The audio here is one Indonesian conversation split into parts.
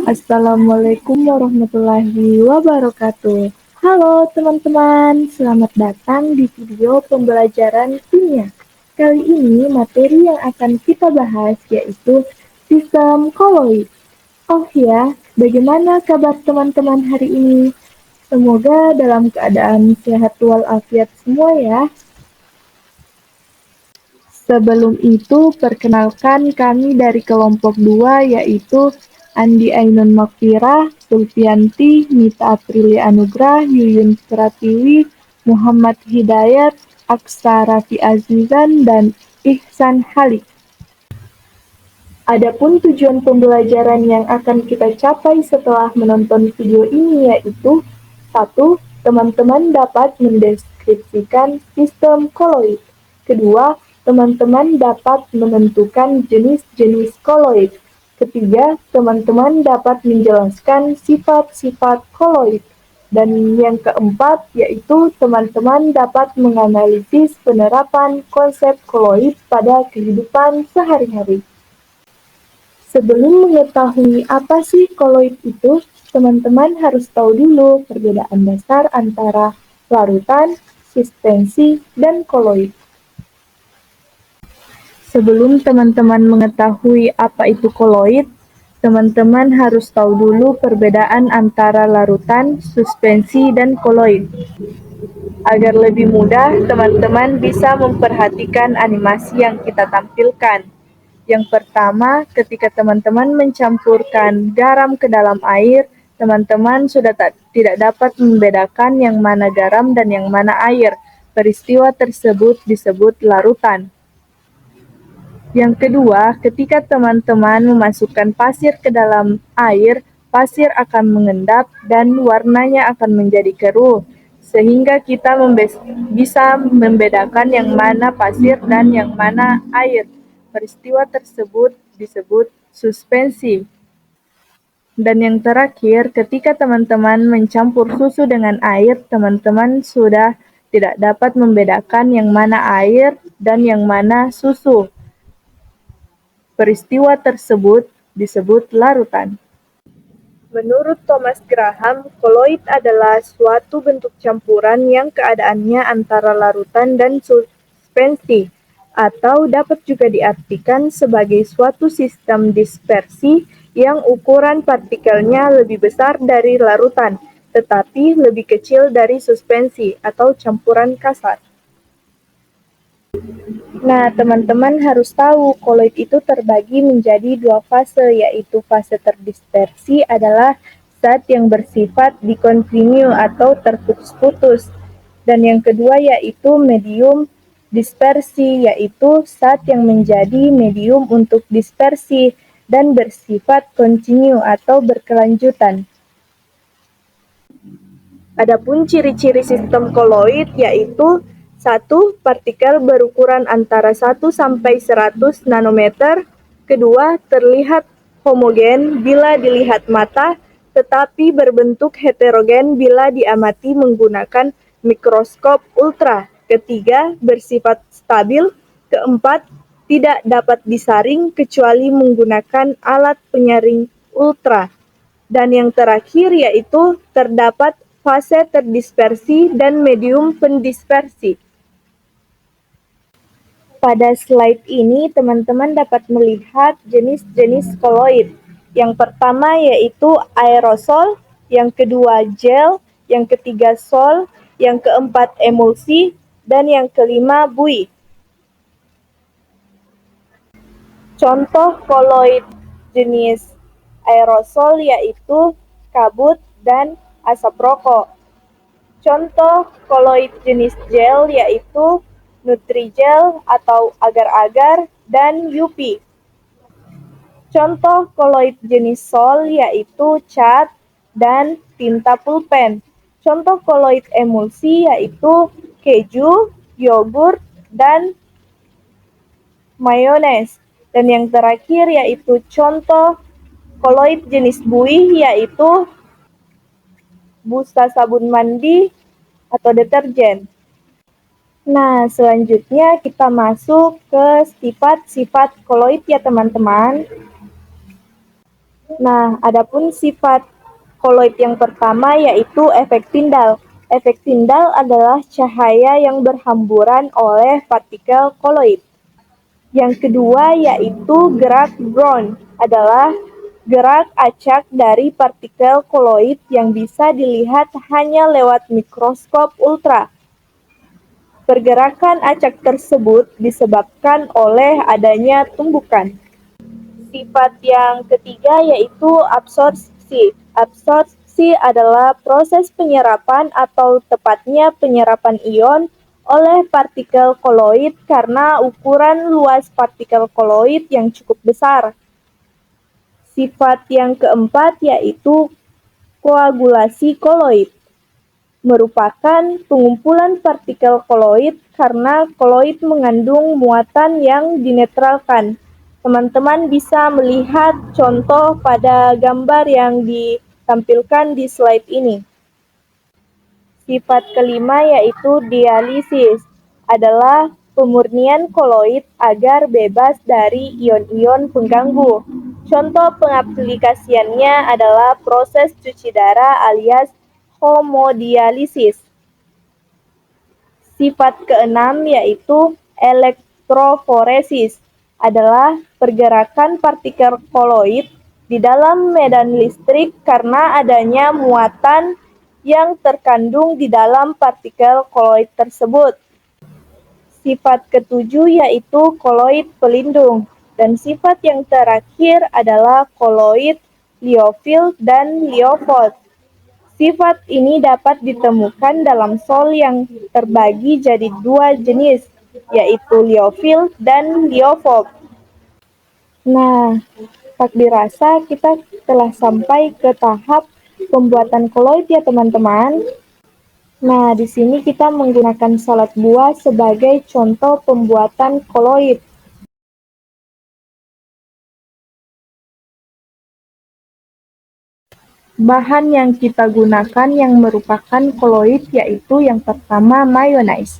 Assalamualaikum warahmatullahi wabarakatuh. Halo teman-teman, selamat datang di video pembelajaran kimia. Kali ini materi yang akan kita bahas yaitu sistem koloid. Oh ya, bagaimana kabar teman-teman hari ini? Semoga dalam keadaan sehat walafiat semua ya. Sebelum itu, perkenalkan kami dari kelompok 2 yaitu Andi Ainun Makfirah, Sulfianti, Nita Aprilia Anugrah, Yuyun Pratiwi, Muhammad Hidayat, Aksa Rafi Azizan, dan Ihsan Halik. Adapun tujuan pembelajaran yang akan kita capai setelah menonton video ini yaitu: 1. Teman-teman dapat mendeskripsikan sistem koloid. Kedua, teman-teman dapat menentukan jenis-jenis koloid. Ketiga, teman-teman dapat menjelaskan sifat-sifat koloid. Dan yang keempat, yaitu teman-teman dapat menganalisis penerapan konsep koloid pada kehidupan sehari-hari. Sebelum mengetahui apa sih koloid itu, teman-teman harus tahu dulu perbedaan dasar antara larutan, suspensi, dan koloid. Sebelum teman-teman mengetahui apa itu koloid, teman-teman harus tahu dulu perbedaan antara larutan, suspensi, dan koloid. Agar lebih mudah, teman-teman bisa memperhatikan animasi yang kita tampilkan. Yang pertama, ketika teman-teman mencampurkan garam ke dalam air, teman-teman sudah tidak dapat membedakan yang mana garam dan yang mana air. Peristiwa tersebut disebut larutan. Yang kedua, ketika teman-teman memasukkan pasir ke dalam air, pasir akan mengendap dan warnanya akan menjadi keruh, sehingga kita bisa membedakan yang mana pasir dan yang mana air. Peristiwa tersebut disebut suspensi. Dan yang terakhir, ketika teman-teman mencampur susu dengan air, teman-teman sudah tidak dapat membedakan yang mana air dan yang mana susu. Peristiwa tersebut disebut larutan. Menurut Thomas Graham, koloid adalah suatu bentuk campuran yang keadaannya antara larutan dan suspensi, atau dapat juga diartikan sebagai suatu sistem dispersi yang ukuran partikelnya lebih besar dari larutan, tetapi lebih kecil dari suspensi atau campuran kasar. Nah, teman-teman harus tahu koloid itu terbagi menjadi dua fase, yaitu fase terdispersi adalah zat yang bersifat dikontinu atau terputus-putus. Dan yang kedua yaitu medium dispersi, yaitu zat yang menjadi medium untuk dispersi dan bersifat kontinu atau berkelanjutan. Adapun ciri-ciri sistem koloid yaitu: 1. Partikel berukuran antara 1 sampai 100 nanometer. Kedua, terlihat homogen bila dilihat mata, tetapi berbentuk heterogen bila diamati menggunakan mikroskop ultra. Ketiga, bersifat stabil. Keempat, tidak dapat disaring kecuali menggunakan alat penyaring ultra. Dan yang terakhir yaitu terdapat fase terdispersi dan medium pendispersi. Pada slide ini, teman-teman dapat melihat jenis-jenis koloid. Yang pertama yaitu aerosol, yang kedua gel, yang ketiga sol, yang keempat emulsi, dan yang kelima buih. Contoh koloid jenis aerosol yaitu kabut dan asap rokok. Contoh koloid jenis gel yaitu Nutrijel atau agar-agar dan Yupi. Contoh koloid jenis sol yaitu cat dan tinta pulpen. Contoh koloid emulsi yaitu keju, yogurt, dan mayones. Dan yang terakhir yaitu contoh koloid jenis buih yaitu busa sabun mandi atau deterjen. Nah, selanjutnya kita masuk ke sifat-sifat koloid ya teman-teman. Nah, adapun sifat koloid yang pertama yaitu efek Tyndall. Efek Tyndall adalah cahaya yang berhamburan oleh partikel koloid. Yang kedua yaitu gerak Brown, adalah gerak acak dari partikel koloid yang bisa dilihat hanya lewat mikroskop ultra. Pergerakan acak tersebut disebabkan oleh adanya tumbukan. Sifat yang ketiga yaitu absorpsi. Absorpsi adalah proses penyerapan atau tepatnya penyerapan ion oleh partikel koloid karena ukuran luas partikel koloid yang cukup besar. Sifat yang keempat yaitu koagulasi koloid, merupakan pengumpulan partikel koloid karena koloid mengandung muatan yang dinetralkan. Teman-teman bisa melihat contoh pada gambar yang ditampilkan di slide ini. Sifat kelima yaitu dialisis, adalah pemurnian koloid agar bebas dari ion-ion pengganggu. Contoh pengaplikasiannya adalah proses cuci darah alias hemodialisis. Sifat keenam yaitu elektroforesis, adalah pergerakan partikel koloid di dalam medan listrik karena adanya muatan yang terkandung di dalam partikel koloid tersebut. Sifat ketujuh yaitu koloid pelindung, dan sifat yang terakhir adalah koloid liofil dan liofot. Sifat ini dapat ditemukan dalam sol yang terbagi jadi dua jenis, yaitu liofil dan liofob. Nah, tak dirasa kita telah sampai ke tahap pembuatan koloid ya teman-teman. Nah, di sini kita menggunakan salad buah sebagai contoh pembuatan koloid. Bahan yang kita gunakan yang merupakan koloid yaitu yang pertama mayonnaise.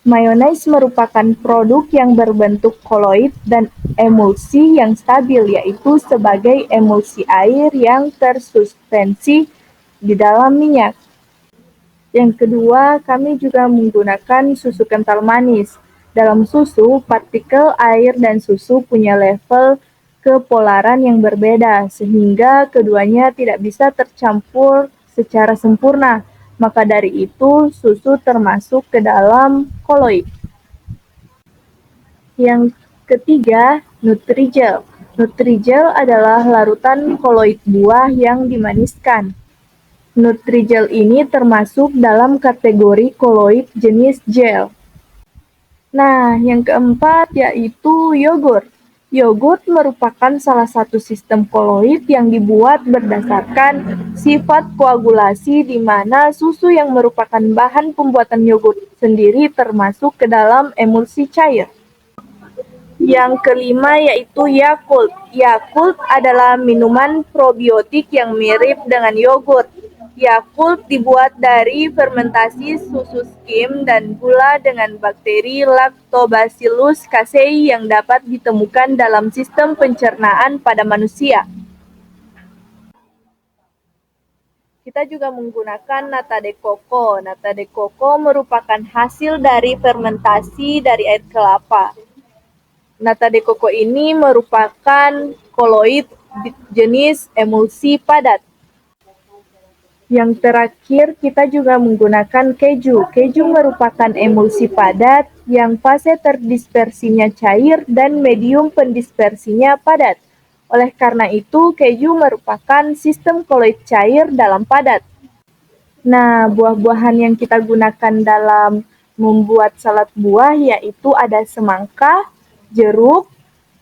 Mayonnaise merupakan produk yang berbentuk koloid dan emulsi yang stabil, yaitu sebagai emulsi air yang tersuspensi di dalam minyak. Yang kedua, kami juga menggunakan susu kental manis. Dalam susu, partikel air dan susu punya level kepolaran yang berbeda, sehingga keduanya tidak bisa tercampur secara sempurna. Maka dari itu, susu termasuk ke dalam koloid. Yang ketiga, Nutrijel. Nutrijel adalah larutan koloid buah yang dimaniskan. Nutrijel ini termasuk dalam kategori koloid jenis gel. Nah, yang keempat yaitu yogurt. Yogurt merupakan salah satu sistem koloid yang dibuat berdasarkan sifat koagulasi di mana susu yang merupakan bahan pembuatan yogurt sendiri termasuk ke dalam emulsi cair. Yang kelima yaitu Yakult. Yakult adalah minuman probiotik yang mirip dengan yogurt. Yakult dibuat dari fermentasi susu skim dan gula dengan bakteri Lactobacillus casei yang dapat ditemukan dalam sistem pencernaan pada manusia. Kita juga menggunakan nata de coco. Nata de coco merupakan hasil dari fermentasi dari air kelapa. Nata de coco ini merupakan koloid jenis emulsi padat. Yang terakhir, kita juga menggunakan keju. Keju merupakan emulsi padat yang fase terdispersinya cair dan medium pendispersinya padat. Oleh karena itu, keju merupakan sistem koloid cair dalam padat. Nah, buah-buahan yang kita gunakan dalam membuat salad buah yaitu ada semangka, jeruk,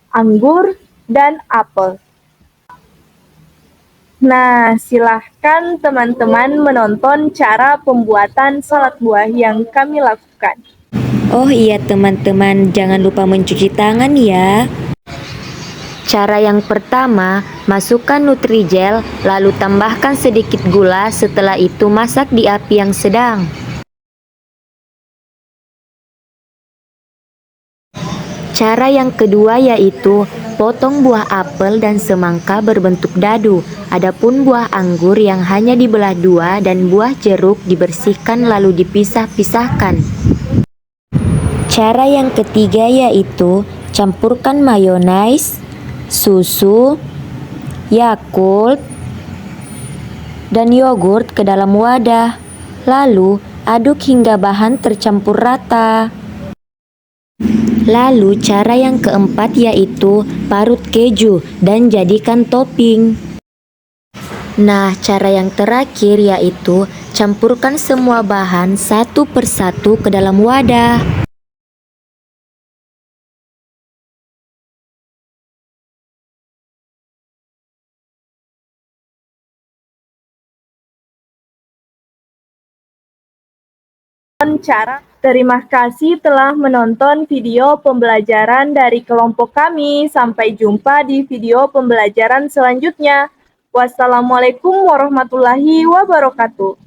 anggur, dan apel. Nah, silahkan teman-teman menonton cara pembuatan salad buah yang kami lakukan. Oh iya teman-teman, jangan lupa mencuci tangan ya. Cara yang pertama, masukkan Nutrijel, lalu tambahkan sedikit gula, setelah itu masak di api yang sedang. Cara yang kedua yaitu Potong buah apel dan semangka berbentuk dadu. Adapun buah anggur yang hanya dibelah dua dan buah jeruk dibersihkan lalu dipisah-pisahkan. Cara yang ketiga yaitu campurkan mayones, susu, Yakult, dan yogurt ke dalam wadah. Lalu aduk hingga bahan tercampur rata. Lalu cara yang keempat yaitu parut keju dan jadikan topping. Nah, cara yang terakhir yaitu campurkan semua bahan satu persatu ke dalam wadah. Terima kasih telah menonton video pembelajaran dari kelompok kami. Sampai jumpa di video pembelajaran selanjutnya. Wassalamualaikum warahmatullahi wabarakatuh.